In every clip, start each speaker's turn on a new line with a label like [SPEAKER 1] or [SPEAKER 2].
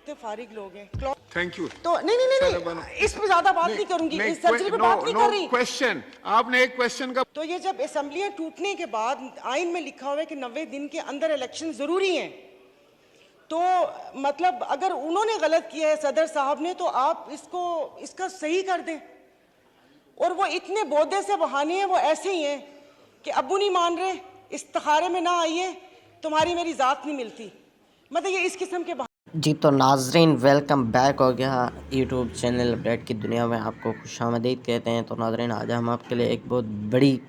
[SPEAKER 1] कितने फारिग लोग हैं।
[SPEAKER 2] Thank you.
[SPEAKER 1] तो नहीं, इस पे ज्यादा बात नहीं करूंगी, इस सर्जरी पे बात नहीं कर रही।
[SPEAKER 2] क्वेश्चन, आपने एक क्वेश्चन का
[SPEAKER 1] तो ये जब असेंबलियां टूटने के बाद आइन में लिखा हुआ है कि 90 दिन के अंदर इलेक्शन जरूरी हैं, तो मतलब अगर उन्होंने गलत किया है सदर साहब ने, तो आप इसका सही कर दें। और वो इतने बोदे से बहाने हैं, वो ऐसे ही हैं कि अब्बू नहीं मान रहे, इस्तिखारे में ना आइए, तुम्हारी मेरी जात नहीं मिलती, मतलब ये इस किस्म के
[SPEAKER 3] जी। तो नाजरीन, वेलकम बैक हो गया यूट्यूब चैनल अपडेट की दुनिया में, आपको खुशामदीद कहते हैं। तो नाजरीन, आज हम आपके लिए एक बहुत बड़ी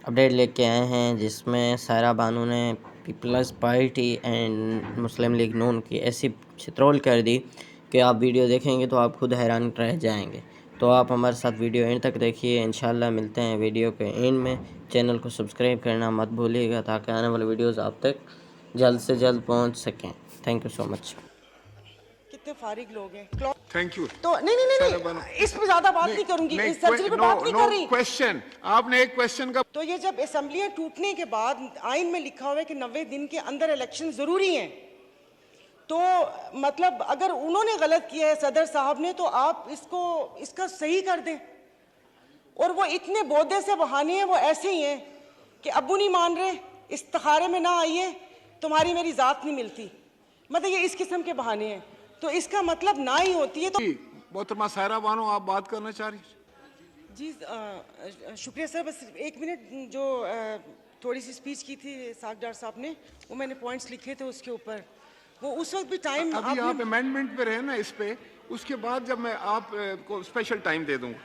[SPEAKER 3] अपडेट लेके आए हैं, जिसमें सायरा बानू ने People's Party and Muslim League नून की ऐसी छित्रोल कर दी कि आप वीडियो देखेंगे तो आप खुद हैरान रह जाएंगे। तो आप हमारे साथ वीडियो एंड तक देखिए। इंशाल्लाह मिलते हैं वीडियो के एंड में। चैनल को सब्सक्राइब करना मत भूलिएगा, ताकि आने वाले वीडियोज़ आप तक जल्द से जल्द पहुँच सकें। Thank you so much.
[SPEAKER 1] कितने फारिग लोग हैं।
[SPEAKER 2] Thank you.
[SPEAKER 1] तो नहीं, इस पे ज्यादा बात नहीं करूंगी, इस सर्जरी पे बात नहीं कर रही।
[SPEAKER 2] क्वेश्चन, आपने एक क्वेश्चन का
[SPEAKER 1] तो ये जब असेंबलियां टूटने के बाद आइन में लिखा हुआ है कि 90 दिन के अंदर इलेक्शन जरूरी हैं, तो मतलब अगर उन्होंने गलत किया है सदर साहब ने, तो आप इसका सही कर दें। और वो इतने बोदे से बहाने हैं, वो ऐसे ही हैं कि अब्बू नहीं मान रहे, इस्तिखारे में ना आइए, तुम्हारी मेरी जात नहीं मिलती, मतलब ये इस किस्म के बहाने हैं। तो इसका मतलब ना ही होती है। तो
[SPEAKER 2] मोहतरमा सायरा बानो, आप बात करना चाह रही?
[SPEAKER 1] जी शुक्रिया सर, बस एक मिनट, जो थोड़ी सी स्पीच की थी सागडार साहब ने, वो मैंने पॉइंट्स लिखे थे उसके ऊपर, वो उस वक्त भी टाइम
[SPEAKER 2] अभी आप अमेंडमेंट पे रहे ना इस पे, उसके बाद जब मैं आप को स्पेशल टाइम दे दूंगा,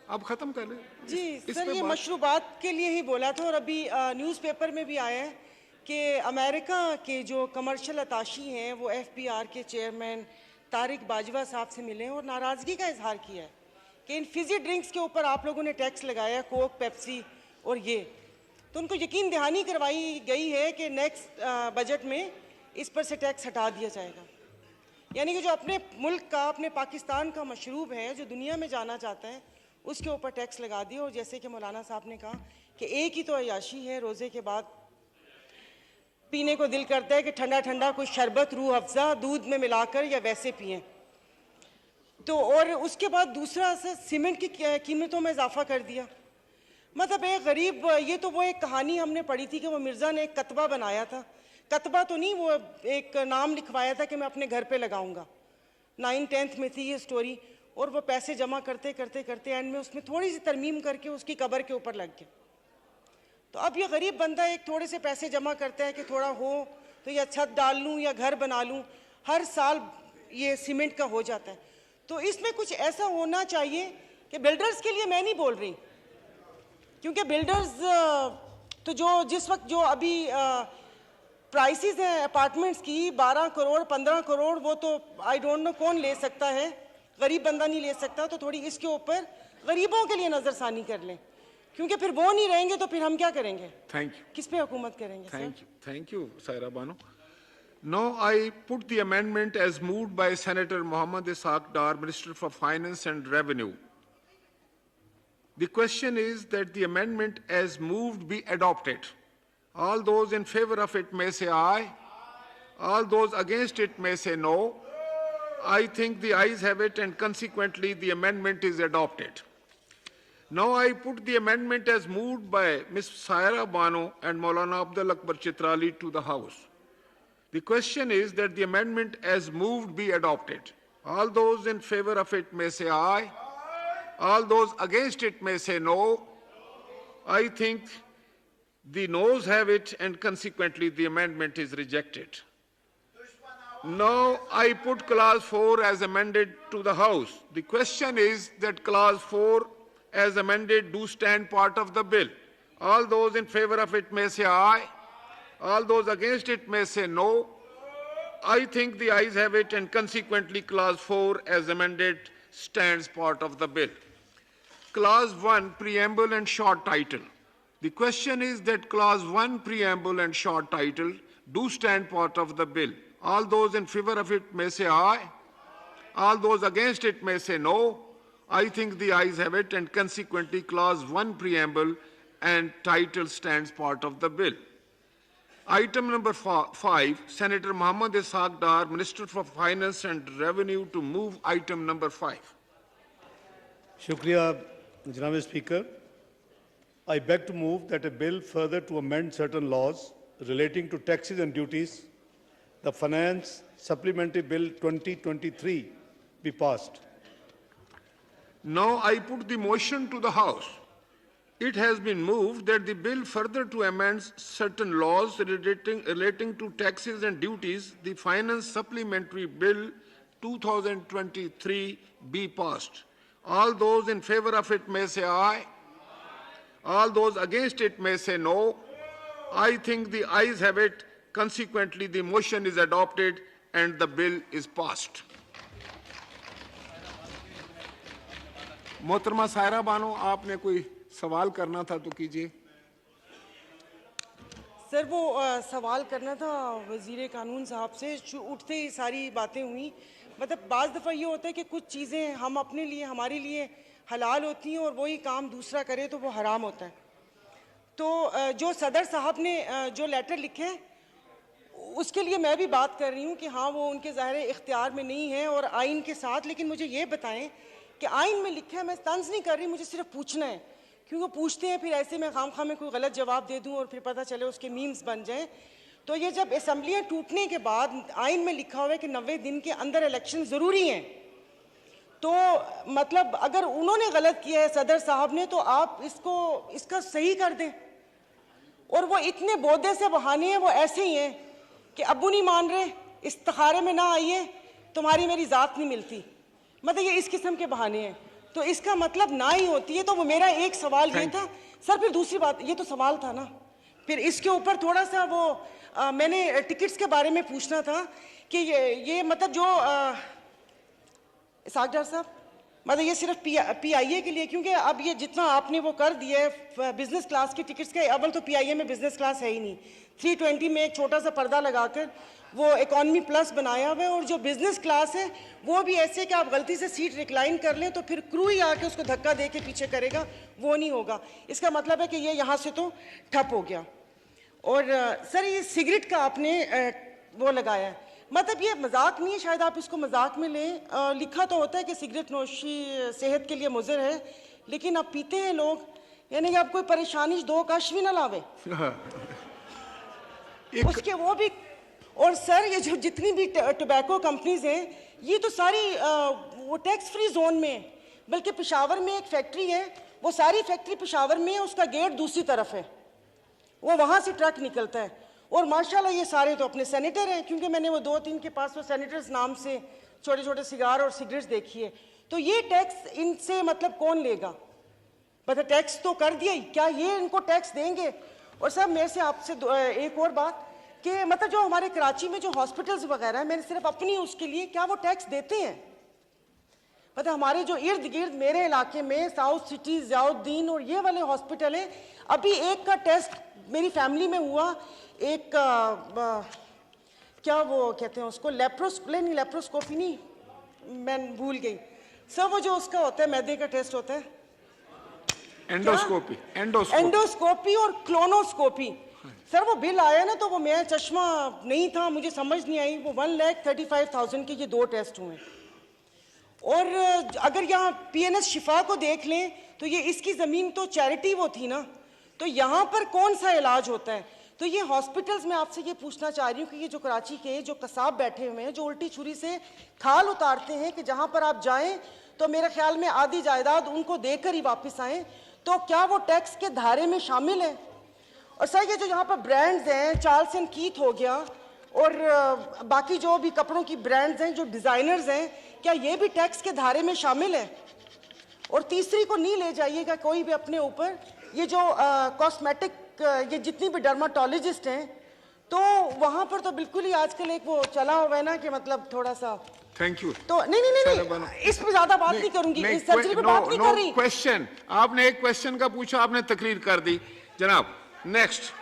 [SPEAKER 2] आप खत्म कर लें।
[SPEAKER 1] जी सर, ये मशरूबात के लिए ही बोला था। और अभी न्यूज़पेपर में भी आया है कि अमेरिका के जो कमर्शियल अताशी हैं, वो FBR के चेयरमैन तारिक बाजवा साहब से मिले हैं और नाराज़गी का इजहार किया है कि इन फिजी ड्रिंक्स के ऊपर आप लोगों ने टैक्स लगाया, कोक, पेप्सी और ये, तो उनको यकीन दहानी करवाई गई है कि नेक्स्ट बजट में इस पर से टैक्स हटा दिया जाएगा। यानी कि जो अपने मुल्क का, अपने पाकिस्तान का मशरूब है, जो दुनिया में जाना चाहता है, उसके ऊपर टैक्स लगा दिया। और जैसे कि मौलाना साहब ने कहा कि एक ही तो अयाशी है, रोज़े के बाद पीने को दिल करता है कि ठंडा ठंडा कोई शरबत, रूह अफ़ज़ा दूध में मिलाकर या वैसे पिएं। तो और उसके बाद दूसरा सीमेंट की कीमतों में इजाफा कर दिया। मतलब एक गरीब, ये तो वो एक कहानी हमने पढ़ी थी कि वो मिर्ज़ा ने एक कतबा बनाया था, कतबा तो नहीं, वो एक नाम लिखवाया था कि मैं अपने घर पे लगाऊंगा। 9th-10th में थी ये स्टोरी। और वो पैसे जमा करते करते करते एंड में उसमें थोड़ी सी तरमीम करके उसकी कब्र के ऊपर लग गया। तो अब ये गरीब बंदा एक थोड़े से पैसे जमा करता है कि थोड़ा हो तो या छत डाल लूँ या घर बना लूँ, हर साल ये सीमेंट का हो जाता है। तो इसमें कुछ ऐसा होना चाहिए कि बिल्डर्स के लिए मैं नहीं बोल रही, क्योंकि बिल्डर्स तो जो जिस वक्त जो अभी प्राइसेस हैं अपार्टमेंट्स की 12 करोड़ 15 करोड़, वो तो आई डोंट नो कौन ले सकता है, गरीब बंदा नहीं ले सकता। तो थोड़ी इसके ऊपर गरीबों के लिए नजरसानी कर लें, क्योंकि फिर वो नहीं रहेंगे तो फिर हम क्या करेंगे?
[SPEAKER 2] Thank you.
[SPEAKER 1] किस पे हुकूमत करेंगे?
[SPEAKER 2] Thank you Saira Bano. Now I put the amendment as moved by Senator Mohammad Ishaq Dar, Minister for Finance and Revenue. The question is that the amendment as moved be adopted. All those in favor of it may say aye. All those against it may say no. I think the ayes have it, and consequently the amendment is adopted. Now I put the amendment as moved by Ms. Saira Bano and Maulana Abdul Akbar Chitrali to the House. The question is that the amendment as moved be adopted. All those in favor of it may say aye. All those against it may say no. I think the noes have it, and consequently the amendment is rejected. Now I put clause 4 as amended to the House. The question is that clause 4 as amended do stand part of the bill. All those in favor of it may say aye. All those against it may say no. I think the ayes have it, and consequently clause 4 as amended stands part of the bill. Clause 1, preamble and short title. The question is that clause 1, preamble and short title do stand part of the bill. All those in favor of it may say aye. All those against it may say no. I think the ayes have it, and consequently clause 1, preamble and title stands part of the bill. Item number 5, Senator Mohammad Ishaq Dar, Minister for Finance and Revenue, to move item number 5.
[SPEAKER 4] Shukriya, Janaab Speaker. I beg to move that a bill further to amend certain laws relating to taxes and duties, the Finance Supplementary Bill 2023, be passed.
[SPEAKER 2] Now I put the motion to the House. It has been moved that the bill further to amend certain laws relating to taxes and duties, the Finance Supplementary Bill 2023, be passed. All those in favor of it may say aye. All those against it may say no. I think the ayes have it. Consequently, the motion is adopted and the bill is passed. मोहतरमा सायरा बानो, आपने कोई सवाल करना था तो कीजिए।
[SPEAKER 1] Sir वो सवाल करना था वजीर कानून साहब से। उठते ही सारी बातें हुई। मतलब बाज़ दफ़ा ये होता है कि कुछ चीज़ें हम अपने लिए हमारे लिए हलाल होती हैं और वही काम दूसरा करे तो वो हराम होता है। तो जो सदर साहब ने जो लेटर लिखे हैं उसके लिए मैं भी बात कर रही हूँ कि हाँ वो उनके ज़ाहिर इख्तियार में नहीं है और आइन के साथ। लेकिन मुझे ये बताएं कि आइन में लिखा है, मैं तंज़ नहीं कर रही, मुझे सिर्फ पूछना है, क्योंकि पूछते हैं फिर ऐसे में खामखा में कोई गलत जवाब दे दूं और फिर पता चले उसके मीम्स बन जाएं। तो ये जब असम्बलियाँ टूटने के बाद आइन में लिखा हुआ है कि 90 दिन के अंदर इलेक्शन ज़रूरी हैं, तो मतलब अगर उन्होंने गलत किया है सदर साहब ने, तो आप इसका सही कर दें। और वो इतने बोदे से बहाने हैं, वो ऐसे ही हैं कि अब्बू नहीं मान रहे, इस्तिखारे में ना आइए, तुम्हारी मेरी ज़ात नहीं मिलती। मतलब ये इस किस्म के बहाने हैं, तो इसका मतलब ना ही होती है। तो वो मेरा एक सवाल ये था सर। फिर दूसरी बात, ये तो सवाल था ना, फिर इसके ऊपर थोड़ा सा वो मैंने टिकट्स के बारे में पूछना था कि ये मतलब जो सागदार साहब, मतलब ये सिर्फ PIA के लिए, क्योंकि अब ये जितना आपने वो कर दिया है बिजनेस क्लास की टिकट्स के, अव्वल तो PIA में बिजनेस क्लास है ही नहीं। 320 में एक छोटा सा पर्दा लगाकर वो इकॉनमी प्लस बनाया हुआ है, और जो बिजनेस क्लास है वो भी ऐसे कि आप गलती से सीट रिक्लाइन कर लें तो फिर क्रू ही आके उसको धक्का दे के पीछे करेगा, वो नहीं होगा। इसका मतलब है कि ये यहाँ से तो ठप हो गया। और सर ये सिगरेट का आपने वो लगाया है, मतलब ये मजाक नहीं है, शायद आप इसको मजाक में लें। लिखा तो होता है कि सिगरेट नोशी सेहत के लिए मुज़र है, लेकिन अब पीते हैं लोग, यानी कि आप कोई परेशानी दो कश भी ना लावे उसके वो भी। और सर ये जो जितनी भी टोबैको कंपनीज हैं ये तो सारी वो टैक्स फ्री जोन में है। बल्कि पेशावर में एक फैक्ट्री है, वो सारी फैक्ट्री पेशावर में है, उसका गेट दूसरी तरफ है, वो वहाँ से ट्रक निकलता है। और माशाल्लाह ये सारे तो अपने सेनेटर हैं, क्योंकि मैंने वो 2-3 के पास वो सेनेटर्स नाम से छोटे छोटे सिगार और सिगरेट्स देखी है। तो ये टैक्स इनसे मतलब कौन लेगा? मतलब टैक्स तो कर दिया ही, क्या ये इनको टैक्स देंगे? और सर मेरे से आपसे एक और बात कि मतलब जो हमारे कराची में जो हॉस्पिटल्स वगैरह है, मैंने सिर्फ अपनी उसके लिए, क्या वो टैक्स देते हैं? मतलब हमारे जो इर्द गिर्द मेरे इलाके में साउथ सिटी, ज़ियाउद्दीन और ये वाले हॉस्पिटल हैं, अभी एक का टेस्ट मेरी फैमिली में हुआ, एक क्या वो कहते हैं उसको, लेप्रोस्कोपी नहीं, मैं भूल गई सर, वो जो उसका होता है मैदे का टेस्ट होता है, एंडोस्कोपी और क्लोनोस्कोपी। सर वो बिल आया ना, तो वो मेरा चश्मा नहीं था, मुझे समझ नहीं आई, वो 1,35,000 के ये 2 टेस्ट हुए। और अगर यहाँ PNS शिफा को देख लें तो ये इसकी ज़मीन तो चैरिटी वो थी ना, तो यहाँ पर कौन सा इलाज होता है? तो ये हॉस्पिटल्स में आपसे ये पूछना चाह रही हूँ कि ये जो कराची के जो कसाब बैठे हुए हैं, जो उल्टी छुरी से खाल उतारते हैं कि जहाँ पर आप जाएं तो मेरे ख्याल में आधी जायदाद उनको देकर ही वापस आएँ, तो क्या वो टैक्स के धारे में शामिल है? और सर ये जो यहाँ पर ब्रांड्स हैं, चार्ल्स एंड कीथ हो गया और बाकी जो भी कपड़ों की ब्रांड्स हैं, जो डिज़ाइनर्स हैं, क्या ये भी टैक्स के धारे में शामिल है? और तीसरी को नहीं ले जाइएगा कोई भी अपने ऊपर, ये जो कॉस्मेटिक ये जितनी भी डर्माटोलॉजिस्ट हैं, तो वहाँ पर तो बिल्कुल ही आजकल एक वो चला हुआ है ना कि मतलब थोड़ा सा।
[SPEAKER 2] Thank you.
[SPEAKER 1] तो नहीं, इस पे ज्यादा बात नहीं करूंगी, इस सर्जरी पे बात नहीं कर रही।
[SPEAKER 2] क्वेश्चन, आपने एक क्वेश्चन का पूछा, आपने तकरीर कर दी जनाब। नेक्स्ट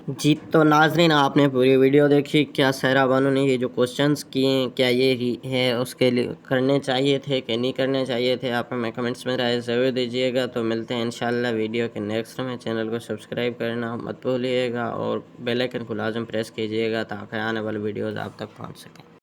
[SPEAKER 3] जी तो नाजरीन आपने पूरी वीडियो देखी। क्या सायरा बानो ने ये जो क्वेश्चंस किए हैं क्या ये ही है उसके लिए करने चाहिए थे कि नहीं करने चाहिए थे, आप हमें कमेंट्स में राय ज़रूर दीजिएगा। तो मिलते हैं इंशाल्लाह वीडियो के नेक्स्ट में। चैनल को सब्सक्राइब करना मत भूलिएगा और बेल आइकन को लाजम प्रेस कीजिएगा ताकि आने वाली वीडियोज़ आप तक पहुँच सकें।